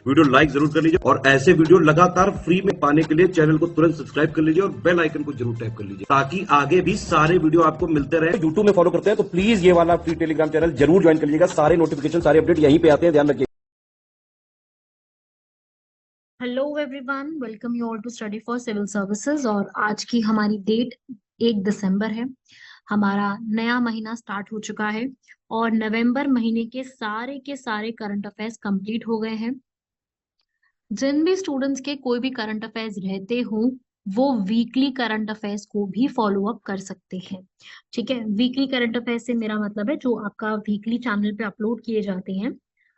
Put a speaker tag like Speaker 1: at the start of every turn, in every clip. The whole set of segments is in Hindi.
Speaker 1: वीडियो लाइक जरूर कर लीजिए और ऐसे वीडियो लगातार फ्री में पाने के लिए चैनल को तुरंत सब्सक्राइब कर लीजिए और बेल आइकन को जरूर टैप कर लीजिए ताकि आगे भी सारे वीडियो आपको मिलते रहे। यूट्यूब में फॉलो करते हैं तो प्लीज ये वाला फ्री टेलीग्राम चैनल जरूर ज्वाइन कर लीजिएगा। सारे नोटिफिकेशन, सारे अपडेट यहीं पे आते हैं, ध्यान रखिए।
Speaker 2: Hello everyone, welcome you all to study for civil services. और आज की हमारी डेट 1 दिसंबर है। हमारा नया महीना स्टार्ट हो चुका है और नवंबर महीने के सारे करंट अफेयर्स कंप्लीट हो गए हैं। जिन भी स्टूडेंट्स के कोई भी करंट अफेयर्स रहते हों वो वीकली करंट अफेयर्स को भी फॉलो अप कर सकते हैं। ठीक है, वीकली करंट अफेयर्स से मेरा मतलब है जो आपका वीकली चैनल पे अपलोड किए जाते हैं।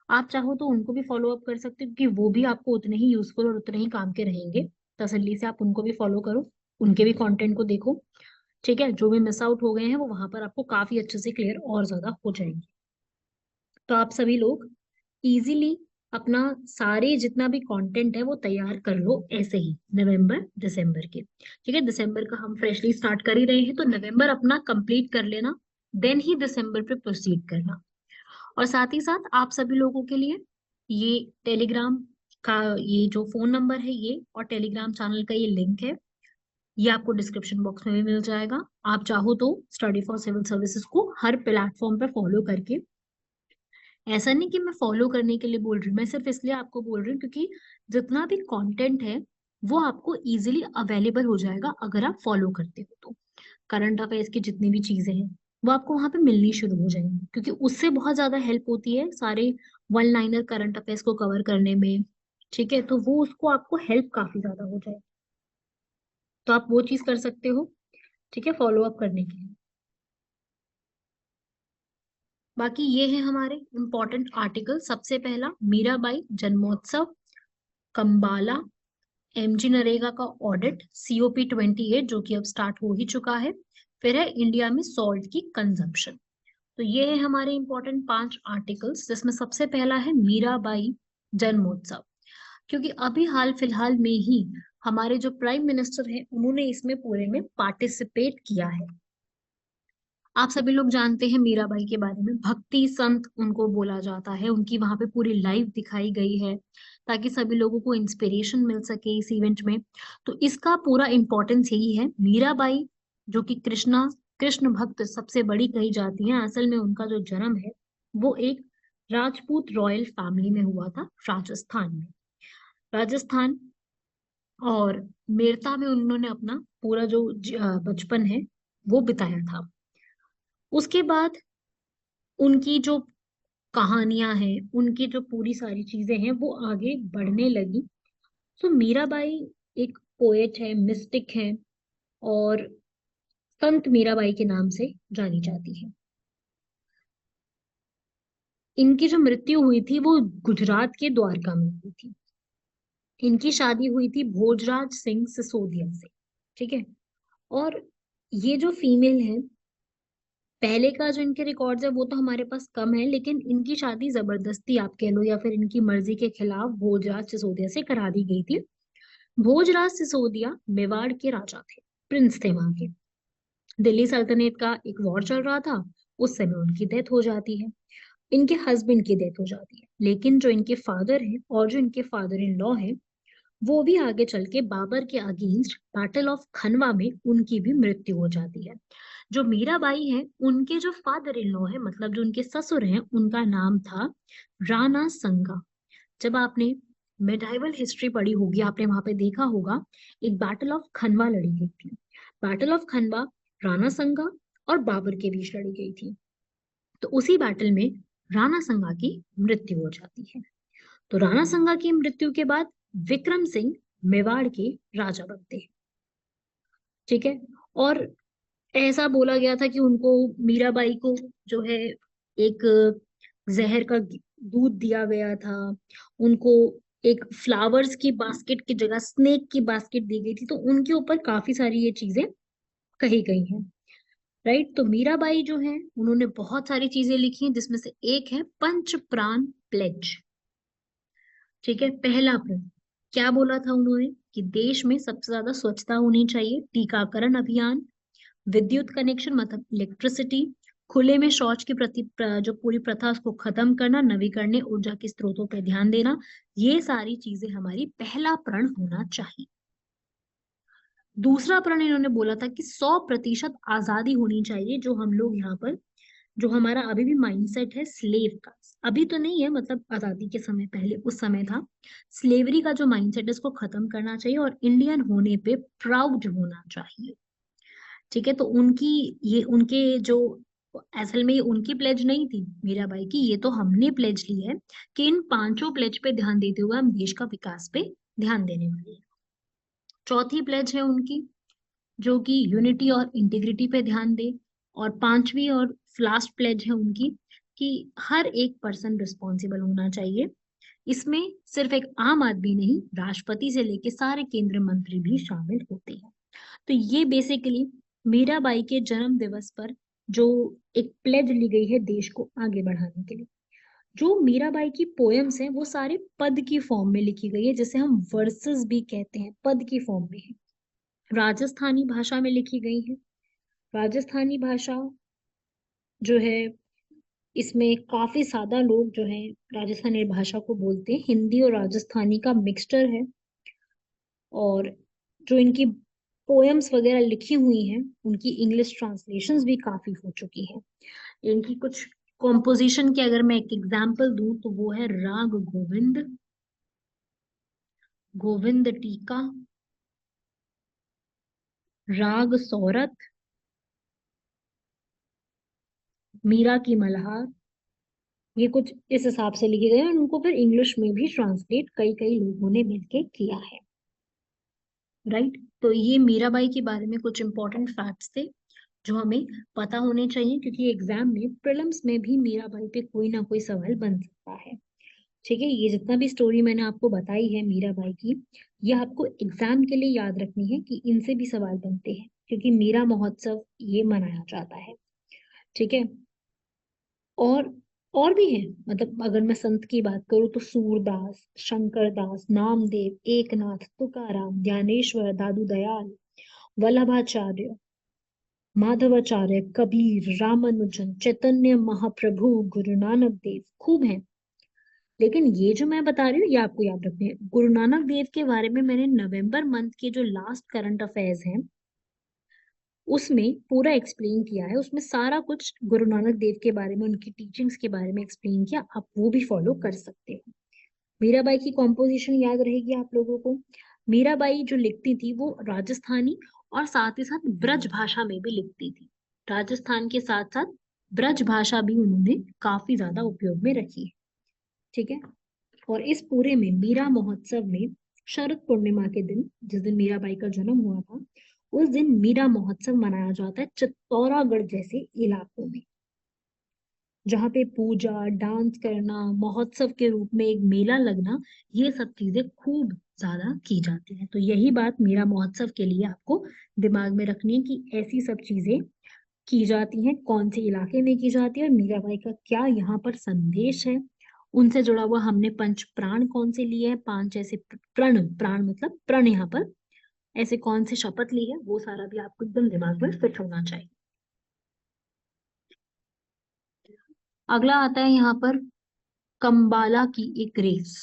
Speaker 2: आप चाहो तो उनको भी फॉलो अप कर सकते हो क्योंकि वो भी आपको उतने ही यूजफुल और उतने ही काम के रहेंगे। तसल्ली से आप उनको भी फॉलो करो, उनके भी कंटेंट को देखो। ठीक है, जो भी मिस आउट हो गए हैं वो वहां पर आपको काफी अच्छे से क्लियर और ज्यादा हो जाएंगे। तो आप सभी लोग इजीली अपना सारे जितना भी कंटेंट है वो तैयार कर लो ऐसे ही नवंबर दिसंबर के। ठीक है, दिसंबर का हम फ्रेशली स्टार्ट कर ही रहे हैं तो नवंबर अपना कंप्लीट कर लेना, देन ही दिसंबर पे प्रोसीड करना। और साथ ही साथ आप सभी लोगों के लिए ये टेलीग्राम का ये जो फोन नंबर है ये और टेलीग्राम चैनल का ये लिंक है, ये आपको डिस्क्रिप्शन बॉक्स में भी मिल जाएगा। आप चाहो तो स्टडी फॉर सिविल सर्विसेज को हर प्लेटफॉर्म पे फॉलो करके, ऐसा नहीं कि मैं फॉलो करने के लिए बोल रही हूँ, मैं सिर्फ इसलिए आपको बोल रही हूँ क्योंकि जितना भी कंटेंट है वो आपको इजीली अवेलेबल हो जाएगा अगर आप फॉलो करते हो तो। करंट अफेयर्स की जितनी भी चीजें हैं वो आपको वहां पे मिलनी शुरू हो जाएंगी क्योंकि उससे बहुत ज्यादा हेल्प होती है सारे वन लाइनर करंट अफेयर्स को कवर करने में। ठीक है, तो वो उसको आपको हेल्प काफी ज्यादा हो जाएगी, तो आप वो चीज कर सकते हो। ठीक है, फॉलो अप करने के लिए। बाकी ये है हमारे इम्पोर्टेंट आर्टिकल। सबसे पहला, मीराबाई जन्मोत्सव, कंबाला, एमजी नरेगा का ऑडिट, COP 28 जो कि अब स्टार्ट हो ही चुका है, फिर है इंडिया में सॉल्ट की कंजम्पशन। तो ये है हमारे इंपॉर्टेंट 5 आर्टिकल्स जिसमें सबसे पहला है मीराबाई जन्मोत्सव। क्योंकि अभी हाल फिलहाल में ही हमारे जो प्राइम मिनिस्टर हैं उन्होंने इसमें पूरे में पार्टिसिपेट किया है। आप सभी लोग जानते हैं मीराबाई के बारे में, भक्ति संत उनको बोला जाता है, उनकी वहां पे पूरी लाइफ दिखाई गई है ताकि सभी लोगों को इंस्पिरेशन मिल सके इस इवेंट में। तो इसका पूरा इंपॉर्टेंस यही है। मीराबाई जो कि कृष्ण भक्त सबसे बड़ी कही जाती है, असल में उनका जो जन्म है वो एक राजपूत रॉयल फैमिली में हुआ था, राजस्थान में। राजस्थान और मेरता में उन्होंने अपना पूरा जो बचपन है वो बिताया था। उसके बाद उनकी जो कहानियां हैं, उनकी जो पूरी सारी चीजें हैं वो आगे बढ़ने लगी। तो मीराबाई एक पोएट है, मिस्टिक है और संत मीराबाई के नाम से जानी जाती है। इनकी जो मृत्यु हुई थी वो गुजरात के द्वारका में हुई थी। इनकी शादी हुई थी भोजराज सिंह सिसोदिया से। ठीक है, और ये जो फीमेल है, पहले का जो इनके रिकॉर्ड्स है वो तो हमारे पास कम है, लेकिन इनकी शादी जबरदस्ती आप कह लो या फिर इनकी मर्जी के खिलाफ भोजराज सिसोदिया से करा दी गई थी। भोजराज सिसोदिया मेवाड़ के राजा थे, प्रिंस थे वहां के। दिल्ली सल्तनत का एक वॉर चल रहा था, उस समय उनकी डेथ हो जाती है, इनके हस्बैंड की डेथ हो जाती है। लेकिन जो इनके फादर हैं और जो इनके फादर इन लॉ है वो भी आगे चल के बाबर के अगेंस्ट बैटल ऑफ खनवा में उनकी भी मृत्यु हो जाती है। जो मीराबाई है उनके जो फादर इन लॉ है, मतलब जो उनके ससुर हैं, उनका नाम था राणा संगा। जब आपने मेडाइवल हिस्ट्री पढ़ी होगी आपने वहां पे देखा होगा एक बैटल ऑफ खनवा लड़ी गई थी। बैटल ऑफ खनवा राणा संगा और बाबर के बीच लड़ी गई थी। तो उसी बैटल में राणा संगा की मृत्यु हो जाती है। तो राणा संगा की मृत्यु के बाद विक्रम सिंह मेवाड़ के राजा बनते हैं। ठीक है, और ऐसा बोला गया था कि उनको, मीराबाई को जो है एक जहर का दूध दिया गया था, उनको एक फ्लावर्स की बास्केट की जगह स्नेक की बास्केट दी गई थी। तो उनके ऊपर काफी सारी ये चीजें कही गई हैं। राइट, तो मीराबाई जो है उन्होंने बहुत सारी चीजें लिखी हैं जिसमें से एक है पंच प्राण प्लेज। ठीक है, पहला प्रण क्या बोला था उन्होंने कि देश में सबसे ज्यादा स्वच्छता होनी चाहिए, टीकाकरण अभियान, विद्युत कनेक्शन मतलब इलेक्ट्रिसिटी, खुले में शौच की जो पूरी प्रथा उसको खत्म करना, नवीकरणीय ऊर्जा के स्रोतों पर ध्यान देना, ये सारी चीजें हमारी पहला प्रण होना चाहिए। दूसरा प्रण इन्होंने बोला था कि 100% आजादी होनी चाहिए। जो हम लोग यहाँ पर, जो हमारा अभी भी माइंडसेट है स्लेव का, अभी तो नहीं है, मतलब आजादी के समय, पहले उस समय था, स्लेवरी का जो माइंडसेट है इसको खत्म करना चाहिए और इंडियन होने पे प्राउड होना चाहिए। ठीक है, तो उनकी, ये उनके जो, असल में ये उनकी प्लेज नहीं थी मीराबाई की, ये तो हमने प्लेज ली है कि इन पांचों प्लेज पे ध्यान देते हुए हम देश का विकास पे ध्यान देने वाले हैं। चौथी प्लेज है उनकी, जो कि यूनिटी और इंटीग्रिटी पे ध्यान दे। और पांचवी और लास्ट प्लेज है उनकी कि हर एक पर्सन रिस्पॉन्सिबल होना चाहिए। इसमें सिर्फ एक आम आदमी नहीं, राष्ट्रपति से लेके सारे केंद्रीय मंत्री भी शामिल होते हैं। तो ये बेसिकली मीराबाई के जन्म दिवस पर जो एक प्लेज ली गई है देश को आगे बढ़ाने के लिए। जो मीराबाई की पोएम्स हैं वो सारे पद की फॉर्म में लिखी गई है, जिसे हम वर्सेस भी कहते हैं, पद की फॉर्म में है, राजस्थानी भाषा में लिखी गई है। राजस्थानी भाषा जो है, इसमें काफी ज्यादा लोग जो हैं राजस्थानी भाषा को बोलते हैं, हिंदी और राजस्थानी का मिक्सचर है। और जो इनकी पोएम्स वगैरह लिखी हुई हैं उनकी इंग्लिश ट्रांसलेशंस भी काफी हो चुकी हैं। इनकी कुछ कॉम्पोजिशन की अगर मैं एक एग्जांपल दूं तो वो है राग गोविंद, गोविंद टीका, राग सौरथ, मीरा की मल्हार। ये कुछ इस हिसाब से लिखे गए हैं और उनको फिर इंग्लिश में भी ट्रांसलेट कई कई लोगों ने मिलके किया है। राइट, तो ये मीराबाई के बारे में कुछ इंपॉर्टेंट फैक्ट्स थे जो हमें पता होने चाहिए, क्योंकि एग्जाम में प्रीलिम्स में भी मीराबाई पे कोई ना कोई सवाल बन सकता है। ठीक है, ये जितना भी स्टोरी मैंने आपको बताई है मीराबाई की, ये आपको एग्जाम के लिए याद रखनी है कि इनसे भी सवाल बनते हैं, क्योंकि मीरा महोत्सव ये मनाया जाता है। ठीक है, और और भी है, मतलब अगर मैं संत की बात करूँ तो सूरदास, शंकरदास, नामदेव, एकनाथ, तुकाराम, ज्ञानेश्वर, दादू दयाल, वल्लभाचार्य, माधवाचार्य, कबीर, रामानुजन, चैतन्य महाप्रभु, गुरु नानक देव, खूब है। लेकिन ये जो मैं बता रही हूँ ये आपको याद रखने हैं। गुरु नानक देव के बारे में मैंने नवंबर मंथ के जो लास्ट करंट अफेयर्स हैं उसमें पूरा एक्सप्लेन किया है, उसमें सारा कुछ गुरु नानक देव के बारे में, उनकी टीचिंग्स के बारे में एक्सप्लेन किया, आप वो भी फॉलो कर सकते हो। मीराबाई की कॉम्पोजिशन याद रहेगी आप लोगों को। मीराबाई जो लिखती थी वो राजस्थानी और साथ ही साथ ब्रज भाषा में भी लिखती थी। राजस्थान के साथ साथ ब्रज भाषा भी उन्होंने काफी ज्यादा उपयोग में रखी है। ठीक है, और इस पूरे में मीरा महोत्सव में शरद पूर्णिमा के दिन, जिस दिन मीराबाई का जन्म हुआ था, उस दिन मीरा महोत्सव मनाया जाता है चित्तौरागढ़ जैसे इलाकों में, जहाँ पे पूजा, डांस करना, महोत्सव के रूप में एक मेला लगना, ये सब चीजें खूब ज्यादा की जाती हैं। तो यही बात मीरा महोत्सव के लिए आपको दिमाग में रखनी है कि ऐसी सब चीजें की जाती हैं, कौन से इलाके में की जाती है और मीराबाई का क्या यहाँ पर संदेश है। उनसे जुड़ा हुआ हमने पंच प्राण कौन से लिए हैं, पांच ऐसे प्रण, प्राण मतलब प्रण, यहाँ पर ऐसे कौन से शपथ ली है, वो सारा भी आपको एकदम दिमाग में फिट होना चाहिए। अगला आता है यहाँ पर कंबाला की एक रेस।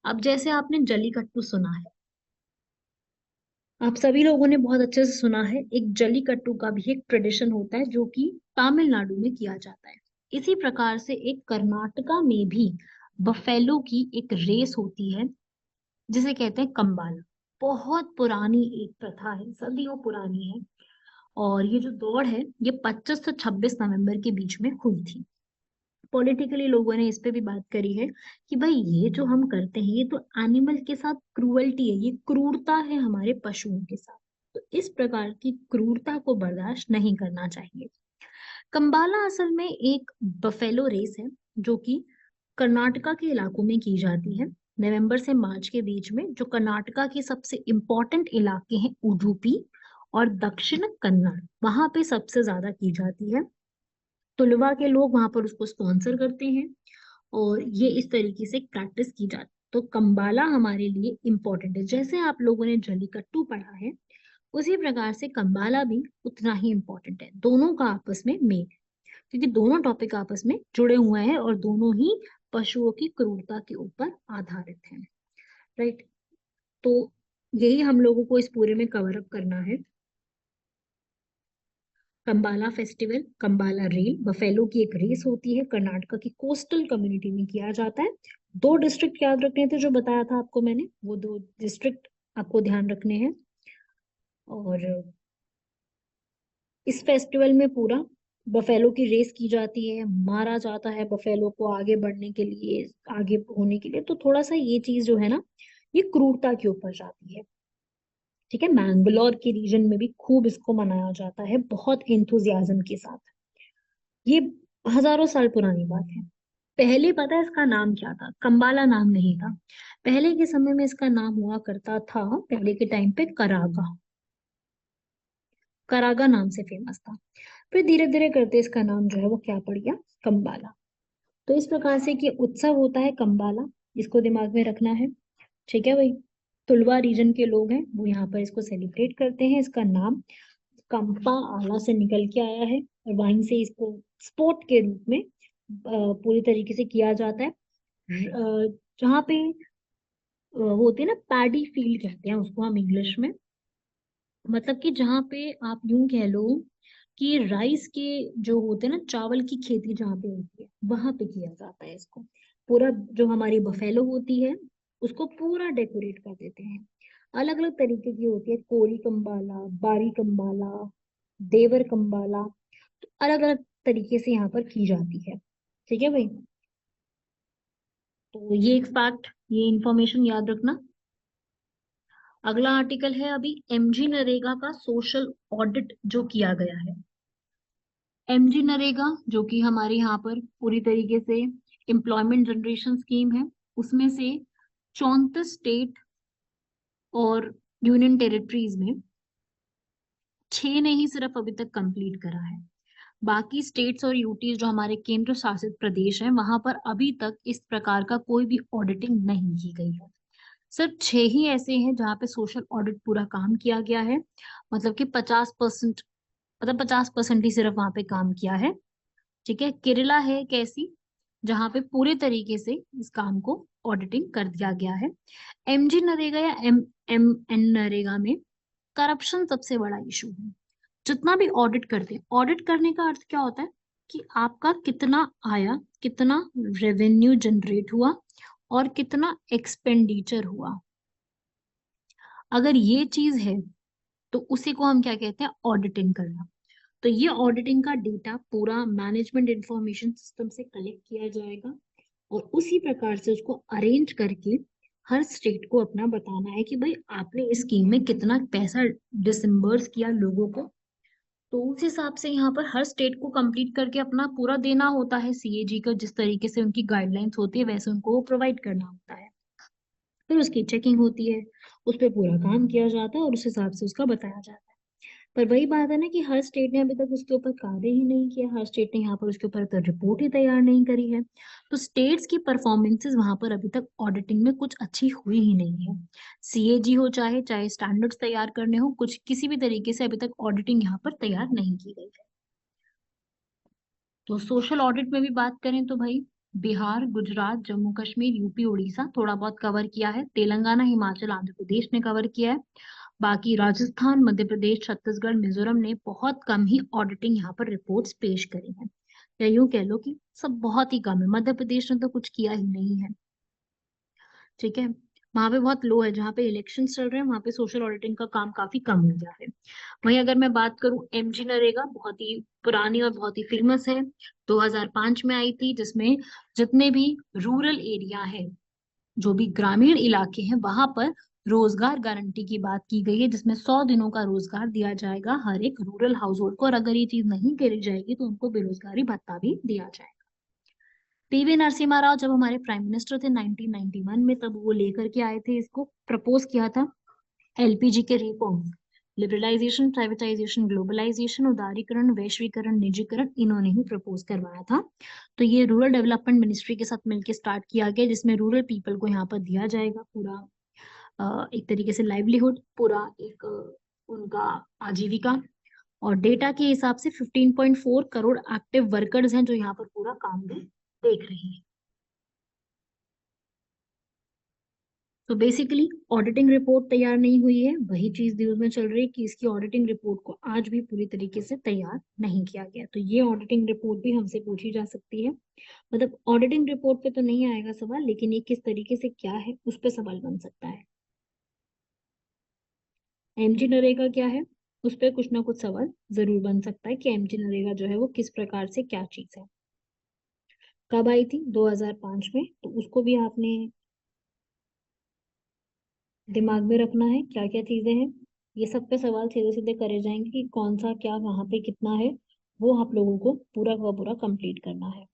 Speaker 2: अब जैसे आपने जलीकट्टू सुना है, आप सभी लोगों ने बहुत अच्छे से सुना है, एक जलीकट्टू का भी एक ट्रेडिशन होता है जो कि तमिलनाडु में किया जाता है। इसी प्रकार से एक कर्नाटका में भी बफेलो की एक रेस होती है जिसे कहते हैं कंबाला। बहुत पुरानी एक प्रथा है, सदियों पुरानी है। और ये जो दौड़ है ये 25 से 26 नवंबर के बीच में हुई थी। पॉलिटिकली लोगों ने इस पे भी बात करी है कि भाई ये जो हम करते हैं ये तो एनिमल के साथ क्रूअल्टी है, ये क्रूरता है हमारे पशुओं के साथ, तो इस प्रकार की क्रूरता को बर्दाश्त नहीं करना चाहिए। कंबाला असल में एक बफेलो रेस है जो कि कर्नाटका के इलाकों में की जाती है नवंबर से मार्च के बीच में। जो कर्नाटका के सबसे इंपॉर्टेंट इलाके हैं उडुपी और दक्षिण कन्नड़, वहां पे सबसे ज्यादा की जाती है। तुलवा के लोग वहां पर उसको स्पॉन्सर करते हैं और ये इस तरीके से प्रैक्टिस की जाती है। तो कंबाला हमारे लिए इम्पोर्टेंट है, जैसे आप लोगों ने जलीकट्टू पढ़ा है उसी प्रकार से कंबाला भी उतना ही इम्पोर्टेंट है, दोनों का आपस में मेल है। क्योंकि दोनों टॉपिक आपस में जुड़े हुए हैं और दोनों ही पशुओं की क्रूरता के ऊपर आधारित हैं। राइट। तो यही हम लोगों को इस पूरे में कवर अप करना है। Kambala festival, Kambala rail, buffalo की एक रेस होती है, कर्नाटक की कोस्टल कम्युनिटी में किया जाता है। 2 डिस्ट्रिक्ट याद रखने थे जो बताया था आपको मैंने, वो 2 डिस्ट्रिक्ट आपको ध्यान रखने हैं। और इस फेस्टिवल में पूरा बफेलो की रेस की जाती है, मारा जाता है बफेलो को आगे बढ़ने के लिए, आगे होने के लिए। तो थोड़ा सा ये चीज जो है ना, ये क्रूरता के ऊपर जाती है। ठीक है, मैंगलोर के रीजन में भी खूब इसको मनाया जाता है, बहुत एंथुजियाज्म के साथ। ये हजारों साल पुरानी बात है। पहले पता है इसका नाम क्या था? कंबाला नाम नहीं था। पहले के समय में इसका नाम हुआ करता था, पहले के टाइम पे करागा, करागा नाम से फेमस था। फिर धीरे धीरे करते इसका नाम जो है वो क्या पड़ गया? कंबाला। तो इस प्रकार से कि उत्सव होता है कंबाला, इसको दिमाग में रखना है। ठीक है भाई। तुलवा रीजन के लोग हैं वो यहाँ पर इसको सेलिब्रेट करते हैं। इसका नाम कंपा आला से निकल के आया है और वहीं से इसको स्पोर्ट के रूप में पूरी तरीके से किया जाता है। जहाँ पे वो होते हैं ना, पैडी फील्ड कहते हैं उसको हम इंग्लिश में। मतलब कि जहाँ पे आप यूं कह लो कि राइस के जो होते हैं ना, चावल की खेती जहाँ पे होती है वहां पे किया जाता है इसको। पूरा जो हमारी बफेलो होती है उसको पूरा डेकोरेट कर देते हैं। अलग अलग तरीके की होती है, कोरी कंबाला, बारी कंबाला, देवर कंबाला। तो अलग अलग तरीके से यहाँ पर की जाती है। ठीक है भाई। तो ये एक फैक्ट, ये इंफॉर्मेशन याद रखना। अगला आर्टिकल है अभी एमजी नरेगा का सोशल ऑडिट जो किया गया है। एमजी नरेगा जो कि हमारे यहाँ पर पूरी तरीके से एम्प्लॉयमेंट जनरेशन स्कीम है, उसमें से 34 स्टेट और यूनियन टेरिटरीज में 6 ने ही सिर्फ अभी तक कंप्लीट करा है। बाकी स्टेट्स और यूटीज जो हमारे केंद्र शासित प्रदेश हैं वहां पर अभी तक इस प्रकार का कोई भी ऑडिटिंग नहीं की गई है। सिर्फ 6 ही ऐसे हैं जहाँ पे सोशल ऑडिट पूरा काम किया गया है। मतलब कि 50%, मतलब 50% ही सिर्फ वहां पे काम किया है। ठीक है। केरला है एक ऐसी जहाँ पे पूरे तरीके से इस काम को ऑडिटिंग कर दिया गया है। एमजी नरेगा या एम एम एन नरेगा में करप्शन सबसे बड़ा इशू है। जितना भी ऑडिट करते हैं, ऑडिट करने का अर्थ क्या होता है कि आपका कितना आया, कितना रेवेन्यू जनरेट हुआ और कितना एक्सपेंडिचर हुआ। अगर ये चीज है तो उसी को हम क्या कहते हैं? ऑडिटिंग करना। तो ये ऑडिटिंग का डेटा पूरा मैनेजमेंट इंफॉर्मेशन सिस्टम से कलेक्ट किया जाएगा और उसी प्रकार से उसको अरेंज करके हर स्टेट को अपना बताना है कि भाई आपने इस स्कीम में कितना पैसा डिसम्बर्स किया लोगों को। तो उस हिसाब से यहाँ पर हर स्टेट को कंप्लीट करके अपना पूरा देना होता है। सीएजी का जिस तरीके से उनकी गाइडलाइंस होती है वैसे उनको वो प्रोवाइड करना होता है। फिर उसकी चेकिंग होती है, उस पर पूरा काम किया जाता है और उस हिसाब से उसका बताया जाता है। पर वही बात है ना कि हर स्टेट ने अभी तक उसके ऊपर कार्य ही नहीं किया, हर स्टेट ने यहाँ पर उसके ऊपर तो रिपोर्ट ही तैयार नहीं करी है। तो स्टेट्स की परफॉर्मेंसेस वहां पर अभी तक ऑडिटिंग में कुछ अच्छी हुई ही नहीं है। सीएजी हो चाहे चाहे स्टैंडर्ड्स तैयार करने हो, कुछ किसी भी तरीके से अभी तक ऑडिटिंग यहाँ पर तैयार नहीं की गई है। तो सोशल ऑडिट में भी बात करें तो भाई बिहार, गुजरात, जम्मू कश्मीर, यूपी, उड़ीसा थोड़ा बहुत कवर किया है। तेलंगाना, हिमाचल, आंध्र प्रदेश ने कवर किया है। बाकी राजस्थान, मध्य प्रदेश, छत्तीसगढ़, मिजोरम ने बहुत कम ही ऑडिटिंग यहाँ पर रिपोर्ट्स पेश करी हैं। या यूं कह लो कि सब बहुत ही कम है। मध्य प्रदेश ने तो कुछ किया ही नहीं है। ठीक है। वहां पे बहुत लो है, जहाँ पे इलेक्शन चल रहे हैं वहां पे सोशल ऑडिटिंग का काम काफी कम हो गया है। वहीं अगर मैं बात करूं, एमजी नरेगा बहुत ही पुरानी और बहुत ही फेमस है। 2005 में आई थी, जिसमें जितने भी रूरल एरिया है, जो भी ग्रामीण इलाके हैं वहां पर रोजगार गारंटी की बात की गई है, जिसमें 100 दिनों का रोजगार दिया जाएगा हर एक रूरल हाउस होल्ड को। और अगर ये चीज नहीं करी जाएगी तो उनको बेरोजगारी भत्ता भी दिया जाएगा। पीवी नरसिम्हा राव जब हमारे प्राइम मिनिस्टर थे 1991 में, तब वो लेकर के आए थे, इसको प्रपोज किया था एलपीजी के रिफॉर्म। लिबरलाइजेशन, प्राइवेटाइजेशन, ग्लोबलाइजेशन, उदारीकरण, वैश्वीकरण, निजीकरण, इन्होंने ही प्रपोज करवाया था। तो ये रूरल डेवलपमेंट मिनिस्ट्री के साथ मिलकर स्टार्ट किया गया, जिसमें रूरल पीपल को यहाँ पर दिया जाएगा पूरा एक तरीके से लाइवलीहुड, पूरा एक उनका आजीविका। और डेटा के हिसाब से 15.4 करोड़ एक्टिव वर्कर्स हैं जो यहाँ पर पूरा काम भी देख रहे हैं। तो बेसिकली ऑडिटिंग रिपोर्ट तैयार नहीं हुई है, वही चीज न्यूज में चल रही है कि इसकी ऑडिटिंग रिपोर्ट को आज भी पूरी तरीके से तैयार नहीं किया गया। तो ये ऑडिटिंग रिपोर्ट भी हमसे पूछी जा सकती है। मतलब ऑडिटिंग रिपोर्ट पे तो नहीं आएगा सवाल, लेकिन ये किस तरीके से क्या है उस पर सवाल बन सकता है। एमजी नरेगा क्या है, उस पर कुछ ना कुछ सवाल जरूर बन सकता है कि एमजी नरेगा जो है वो किस प्रकार से क्या चीज है, कब आई थी 2005 में, तो उसको भी आपने दिमाग में रखना है क्या क्या चीजें हैं। ये सब पे सवाल सीधे सीधे करे जाएंगे कि कौन सा क्या कहाँ पे कितना है, वो आप लोगों को पूरा का पूरा कंप्लीट करना है।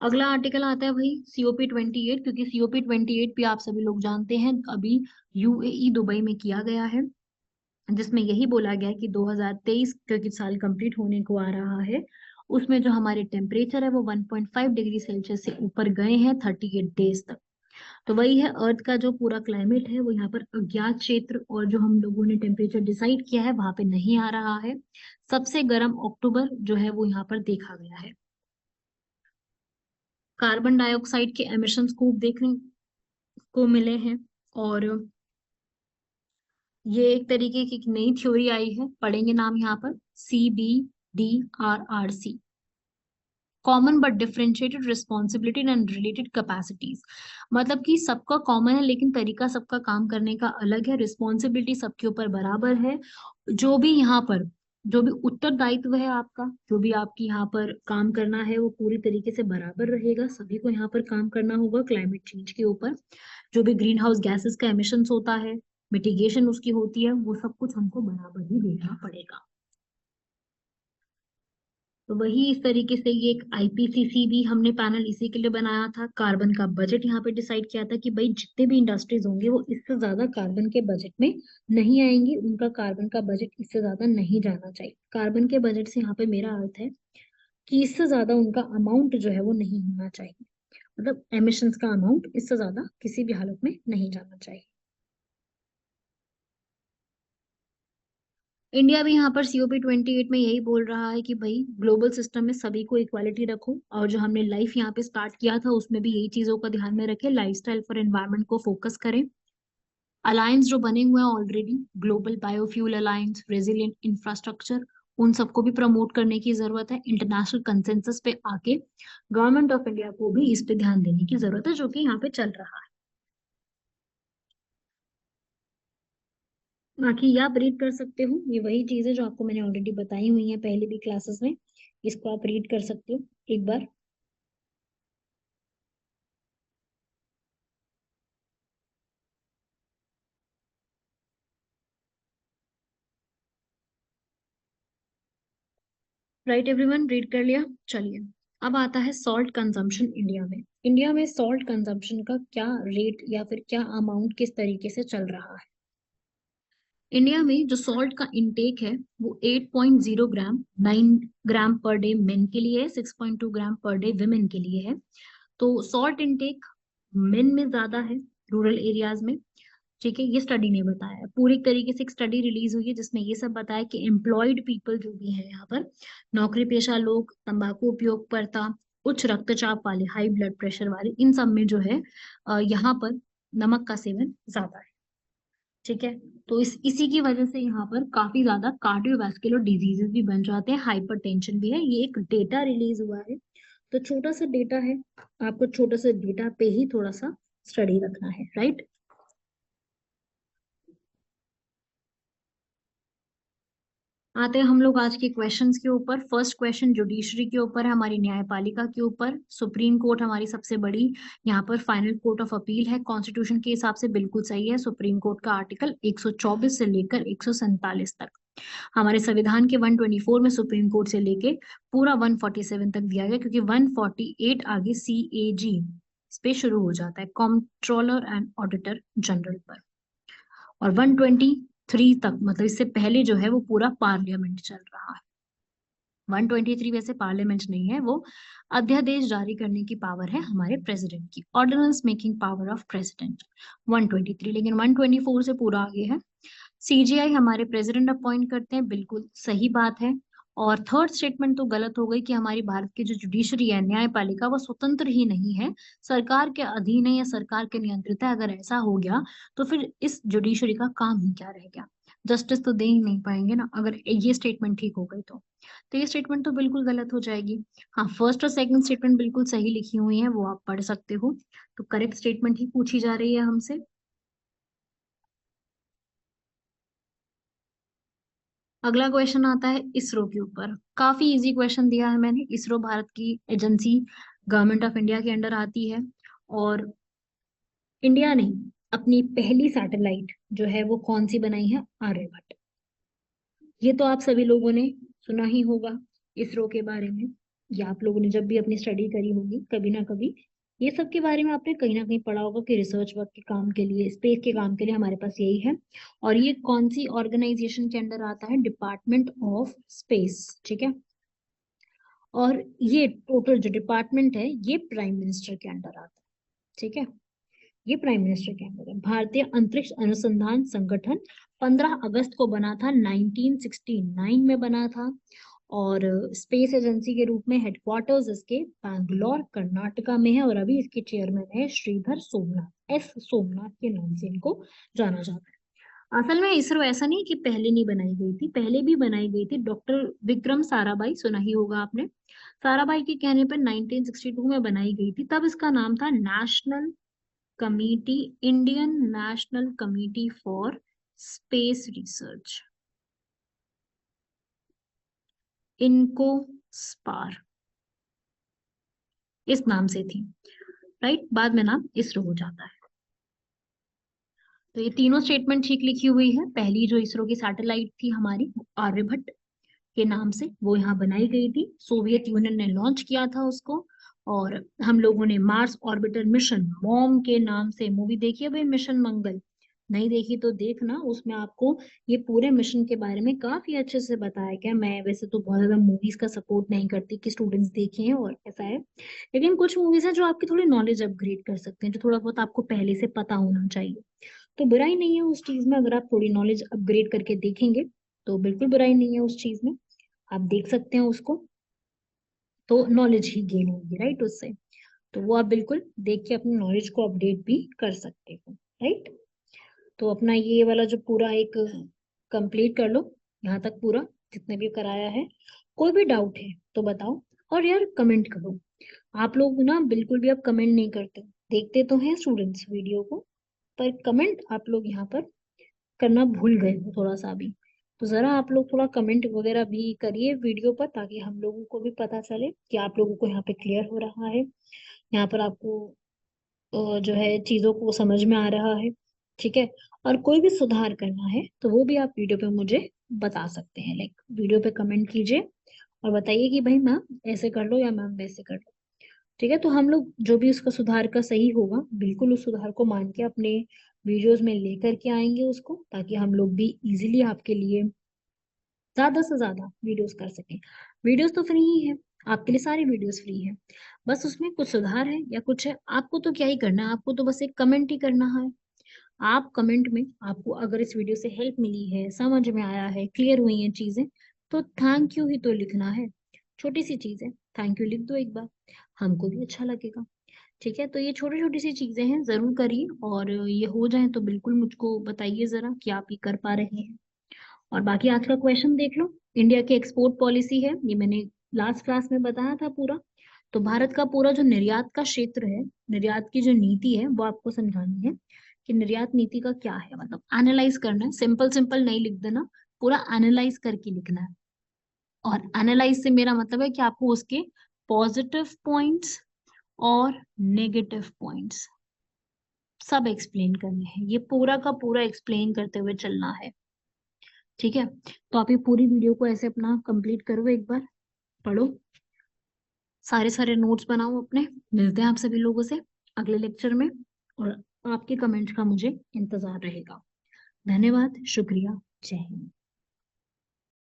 Speaker 2: अगला आर्टिकल आता है भाई COP 28, क्योंकि COP 28 भी आप सभी लोग जानते हैं अभी UAE दुबई में किया गया है, जिसमें यही बोला गया है कि 2023 का साल कंप्लीट होने को आ रहा है, उसमें जो हमारे टेम्परेचर है वो 1.5 डिग्री सेल्सियस से ऊपर गए हैं 38 डेज तक। तो वही है, अर्थ का जो पूरा क्लाइमेट है वो यहाँ पर अज्ञात क्षेत्र और जो हम लोगों ने टेम्परेचर डिसाइड किया है वहां पे नहीं आ रहा है। सबसे गर्म अक्टूबर जो है वो यहाँ पर देखा गया है। कार्बन डाइऑक्साइड के एमिशंस खूब देखने को मिले हैं, और ये एक तरीके की एक नई थ्योरी आई है, पढ़ेंगे नाम यहाँ पर, CBDRRC, common but differentiated responsibility and related capacities. मतलब कि सबका कॉमन है लेकिन तरीका सबका काम करने का अलग है, रिस्पॉन्सिबिलिटी सबके ऊपर बराबर है। जो भी यहाँ पर जो भी उत्तरदायित्व है आपका, जो भी आपकी यहाँ पर काम करना है वो पूरी तरीके से बराबर रहेगा, सभी को यहाँ पर काम करना होगा क्लाइमेट चेंज के ऊपर। जो भी ग्रीन हाउस गैसेस का एमिशंस होता है, मिटिगेशन उसकी होती है, वो सब कुछ हमको बराबर ही देखना पड़ेगा। तो वही इस तरीके से ये एक IPCC भी हमने पैनल इसी के लिए बनाया था। कार्बन का बजट यहाँ पे डिसाइड किया था कि भाई जितने भी इंडस्ट्रीज होंगे वो इससे ज्यादा कार्बन के बजट में नहीं आएंगी, उनका कार्बन का बजट इससे ज्यादा नहीं जाना चाहिए। कार्बन के बजट से यहाँ पे मेरा अर्थ है कि इससे ज्यादा उनका अमाउंट जो है वो नहीं होना चाहिए, मतलब एमिशंस का अमाउंट इससे ज्यादा किसी भी हालत में नहीं जाना चाहिए। इंडिया भी यहाँ पर COP 28 में यही बोल रहा है कि भाई ग्लोबल सिस्टम में सभी को इक्वालिटी रखो, और जो हमने लाइफ यहाँ पे स्टार्ट किया था उसमें भी यही चीजों का ध्यान में रखें, लाइफस्टाइल फॉर एनवायरनमेंट को फोकस करें। अलायंस जो बने हुए हैं already, global biofuel alliance, resilient infrastructure, उन सबको भी प्रमोट करने की जरूरत है। इंटरनेशनल कंसेंसस पे आके गवर्नमेंट ऑफ इंडिया को भी इस पे ध्यान देने की जरूरत है, जो कि यहाँ पे चल रहा है। बाकी ये आप रीड कर सकते हो, ये वही चीज है जो आपको मैंने ऑलरेडी बताई हुई है पहले भी क्लासेस में, इसको आप रीड कर सकते हो एक बार। राइट एवरीवन, रीड कर लिया। चलिए, अब आता है सॉल्ट कंजम्पशन इंडिया में। इंडिया में सॉल्ट कंजम्पशन का क्या रेट या फिर क्या अमाउंट किस तरीके से चल रहा है। इंडिया में जो सॉल्ट का इंटेक है वो 8.0 ग्राम, 9 ग्राम पर डे मेन के लिए है, 6.2 ग्राम पर डे विमेन के लिए है। तो सॉल्ट इंटेक मेन में ज्यादा है रूरल एरियाज में। ठीक है, ये स्टडी ने बताया है, पूरी तरीके से एक स्टडी रिलीज हुई है जिसमें ये सब बताया कि एम्प्लॉयड पीपल जो भी है यहाँ पर, नौकरी पेशा लोग, तंबाकू उपयोगकर्ता, उच्च रक्तचाप वाले, हाई ब्लड प्रेशर वाले, इन सब में जो है यहाँ पर नमक का सेवन ज्यादा है। ठीक है, तो इसी की वजह से यहाँ पर काफी ज्यादा कार्डियोवैस्कुलर डिजीजेस भी बन जाते हैं, हाइपरटेंशन भी है। ये एक डेटा रिलीज हुआ है, तो छोटा सा डेटा है, आपको छोटा सा डेटा पे ही थोड़ा सा स्टडी रखना है, राइट। आते हैं हम लोग आज के क्वेश्चंस के ऊपर। फर्स्ट क्वेश्चन जुडिशरी के ऊपर है, हमारी न्यायपालिका के ऊपर। सुप्रीम कोर्ट हमारी सबसे बड़ी यहाँ पर फाइनल कोर्ट ऑफ अपील है, कॉन्स्टिट्यूशन के हिसाब से बिल्कुल सही है। सुप्रीम कोर्ट का आर्टिकल 124 से लेकर 147 तक, हमारे संविधान के 124 में सुप्रीम कोर्ट से लेके पूरा 147 तक दिया गया, क्योंकि 148 आगे CAG इस पे शुरू हो जाता है, कंट्रोलर एंड ऑडिटर जनरल पर। और 123 तक, मतलब इससे पहले जो है वो पूरा पार्लियामेंट चल रहा है। 123 वैसे पार्लियामेंट नहीं है, वो अध्यादेश जारी करने की पावर है हमारे प्रेसिडेंट की, ordinance making power of president 123। लेकिन 124 से पूरा आगे है। सीजीआई हमारे प्रेसिडेंट अपॉइंट करते हैं, बिल्कुल सही बात है। और थर्ड स्टेटमेंट तो गलत हो गई कि हमारी भारत की जो जुडिशरी है, न्यायपालिका, वो स्वतंत्र ही नहीं है, सरकार के अधीन है या सरकार के नियंत्रित है। अगर ऐसा हो गया तो फिर इस जुडिशरी का काम ही क्या रह गया, जस्टिस तो दे ही नहीं पाएंगे ना अगर ये स्टेटमेंट ठीक हो गई तो ये स्टेटमेंट तो बिल्कुल गलत हो जाएगी। हाँ, फर्स्ट और सेकंड स्टेटमेंट बिल्कुल सही लिखी हुई है, वो आप पढ़ सकते हो। तो करेक्ट स्टेटमेंट ही पूछी जा रही है हमसे। अगला क्वेश्चन आता है इसरो के ऊपर। काफी इजी क्वेश्चन दिया है मैंने। इसरो भारत की एजेंसी गवर्नमेंट ऑफ इंडिया के अंडर आती है। और इंडिया ने अपनी पहली सैटेलाइट जो है वो कौन सी बनाई है? आर्यभट्ट। ये तो आप सभी लोगों ने सुना ही होगा इसरो के बारे में, या आप लोगों ने जब भी अपनी स्टडी करी होगी कभी ना कभी, ये सब के बारे में आपने कहीं ना कहीं पढ़ा होगा कि रिसर्च वर्क के काम के लिए, स्पेस के काम के लिए हमारे पास यही है। और ये कौन सी ऑर्गेनाइजेशन के अंडर आता है? डिपार्टमेंट ऑफ स्पेस, ठीक है। और ये टोटल जो डिपार्टमेंट है ये प्राइम मिनिस्टर के अंडर आता है, ठीक है। ये प्राइम मिनिस्टर के अंदर है। भारतीय अंतरिक्ष अनुसंधान संगठन 15 अगस्त को बना था, 1969 में बना था। और स्पेस एजेंसी के रूप में हेडक्वार्टर्स इसके बैंगलोर कर्नाटका में है। और अभी इसके चेयरमैन है श्रीधर सोमनाथ, एस सोमनाथ के नाम से इनको जाना जाता है। असल में इसरो ऐसा नहीं कि पहले नहीं बनाई गई थी, पहले भी बनाई गई थी। डॉक्टर विक्रम साराभाई, सुना ही होगा आपने, साराभाई के कहने पर 1962 में बनाई गई थी। तब इसका नाम था national committee, Indian national committee for space research, इनको स्पार, इस नाम से थी, राइट। बाद में नाम इसरो हो जाता है। तो ये तीनों स्टेटमेंट ठीक लिखी हुई है। पहली जो इसरो की सैटेलाइट थी हमारी, आर्यभट्ट के नाम से वो यहाँ बनाई गई थी, सोवियत यूनियन ने लॉन्च किया था उसको। और हम लोगों ने मार्स ऑर्बिटर मिशन, मॉम के नाम से, मूवी देखी है भाई मिशन मंगल? नहीं देखी तो देखना, उसमें आपको ये पूरे मिशन के बारे में काफी अच्छे से बताया गया। मैं वैसे तो बहुत ज्यादा मूवीज का सपोर्ट नहीं करती कि स्टूडेंट्स देखें और ऐसा है, लेकिन कुछ मूवीज है जो आपकी थोड़ी नॉलेज अपग्रेड कर सकते हैं, जो थोड़ा बहुत आपको पहले से पता होना चाहिए। तो बुराई नहीं है उस चीज में, अगर आप थोड़ी नॉलेज अपग्रेड करके देखेंगे तो बिल्कुल बुराई नहीं है उस चीज में, आप देख सकते हैं उसको। तो नॉलेज ही गेन होगी, राइट, उससे। तो वो आप बिल्कुल देख के अपनी नॉलेज को अपडेट भी कर सकते हो, राइट। तो अपना ये वाला जो पूरा एक कंप्लीट कर लो, यहाँ तक पूरा जितने भी कराया है। कोई भी डाउट है तो बताओ, और यार कमेंट करो। आप लोग ना बिल्कुल भी आप कमेंट नहीं करते, देखते तो हैं स्टूडेंट्स वीडियो को, पर कमेंट आप लोग यहाँ पर करना भूल गए हो थोड़ा सा भी। तो जरा आप लोग थोड़ा कमेंट वगैरह भी करिए वीडियो पर, ताकि हम लोगों को भी पता चले कि आप लोगों को यहाँ पे क्लियर हो रहा है, यहाँ पर आपको जो है चीजों को समझ में आ रहा है, ठीक है। और कोई भी सुधार करना है तो वो भी आप वीडियो पे मुझे बता सकते हैं, लाइक वीडियो पे कमेंट कीजिए और बताइए कि भाई मैम ऐसे कर लो या मैम वैसे कर लो, ठीक है। तो हम लोग जो भी उसका सुधार का सही होगा बिल्कुल उस सुधार को मान के अपने वीडियोस में लेकर के आएंगे उसको, ताकि हम लोग भी इजीली आपके लिए ज्यादा से ज्यादा वीडियोस कर सकें। वीडियोस तो फ्री ही है, आपके लिए सारी वीडियोस फ्री है। बस उसमें कुछ सुधार है या कुछ है, आपको तो क्या ही करना है, आपको तो बस एक कमेंट ही करना है। आप कमेंट में, आपको अगर इस वीडियो से हेल्प मिली है, समझ में आया है, क्लियर हुई हैं चीजें, तो थैंक यू ही तो लिखना है। छोटी सी चीज है, थैंक यू लिख दो एक बार, हमको भी अच्छा लगेगा, ठीक है। तो ये छोटी छोटी सी चीजें हैं, जरूर करिए। और ये हो जाए तो बिल्कुल मुझको बताइए जरा कि आप ये कर पा रहे हैं। और बाकी आज का क्वेश्चन देख लो। इंडिया की एक्सपोर्ट पॉलिसी है, ये मैंने लास्ट क्लास में बताया था पूरा। तो भारत का पूरा जो निर्यात का क्षेत्र है, निर्यात की जो नीति है वो आपको समझानी है कि निर्यात नीति का क्या है, मतलब एनालाइज करना है। सिंपल सिंपल नहीं लिख देना, पूरा एनालाइज करके लिखना है। और एनालाइज से मेरा मतलब है कि आपको उसके पॉजिटिव पॉइंट्स और नेगेटिव पॉइंट्स सब एक्सप्लेन करने हैं, ये पूरा का पूरा एक्सप्लेन करते हुए चलना है, ठीक है। तो आप ये पूरी वीडियो को ऐसे अपना कंप्लीट करो, एक बार पढ़ो, सारे सारे नोट्स बनाओ अपने। मिलते हैं आप सभी लोगों से अगले लेक्चर में, और आपके कमेंट्स का मुझे इंतजार रहेगा। धन्यवाद, शुक्रिया, जय हिंद।